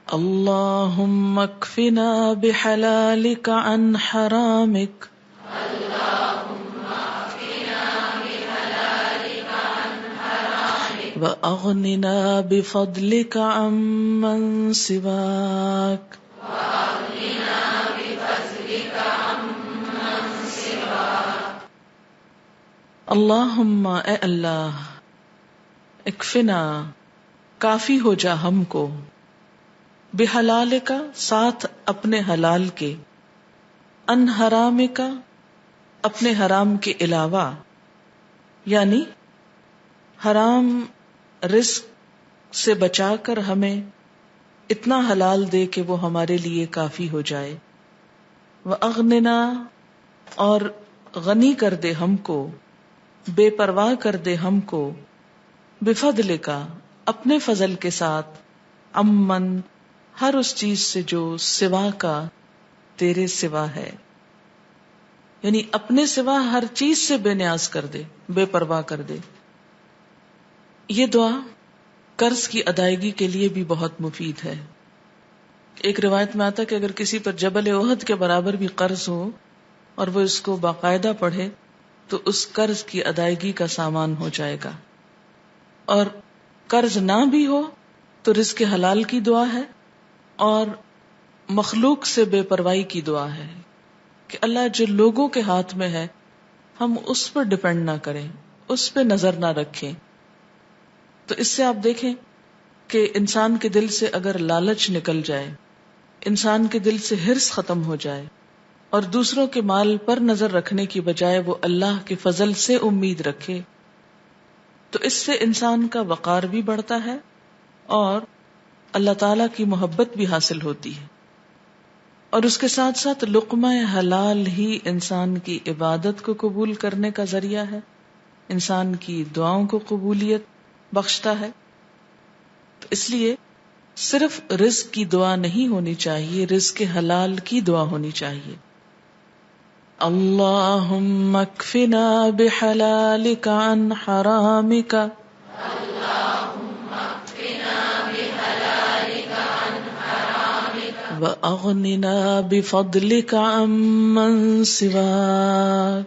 اللهم اكفنا بحلالك عن حرامك وأغننا بفضلك عمن سواك اللہم اے اللہ اکفنا کافی ہو جا ہم کو بحلال کا ساتھ اپنے حلال کے ان حرام کا اپنے حرام کے علاوہ، یعنی حرام رزق سے بچا کر ہمیں اتنا حلال دے کہ وہ ہمارے لیے کافی ہو جائے، وَأَغْنِنَا اور غنی کر دے ہم کو، بے پرواہ کر دے ہم کو، بفضل کا اپنے فضل کے ساتھ، امن ہر اس چیز سے جو سوا کا تیرے سوا ہے، یعنی اپنے سوا ہر چیز سے بے نیاز کر دے، بے پرواہ کر دے۔ یہ دعا قرض کی ادائیگی کے لیے بھی بہت مفید ہے۔ ایک روایت میں آتا کہ اگر کسی پر جبل احد کے برابر بھی قرض ہو اور وہ اس کو باقاعدہ پڑھے تو اس قرض کی ادائیگی کا سامان ہو جائے گا، اور قرض نہ بھی ہو تو رزق حلال کی دعا ہے، اور مخلوق سے بے پرواہی کی دعا ہے کہ اللہ جو لوگوں کے ہاتھ میں ہے ہم اس پر ڈپینڈ نہ کریں، اس پہ نظر نہ رکھیں۔ تو اس سے آپ دیکھیں کہ انسان کے دل سے اگر لالچ نکل جائے، انسان کے دل سے حرص ختم ہو جائے اور دوسروں کے مال پر نظر رکھنے کی بجائے وہ اللہ کے فضل سے امید رکھے، تو اس سے انسان کا وقار بھی بڑھتا ہے اور اللہ تعالی کی محبت بھی حاصل ہوتی ہے، اور اس کے ساتھ ساتھ لقمہ حلال ہی انسان کی عبادت کو قبول کرنے کا ذریعہ ہے، انسان کی دعاؤں کو قبولیت بخشتا ہے۔ تو اس لیے صرف رزق کی دعا نہیں ہونی چاہیے، رزق حلال کی دعا ہونی چاہیے۔ اللہم اکفنا بحلالک عن حرامک وَأَغْنِنَا بِفَضْلِكَ عَمَّن سِوَاكَ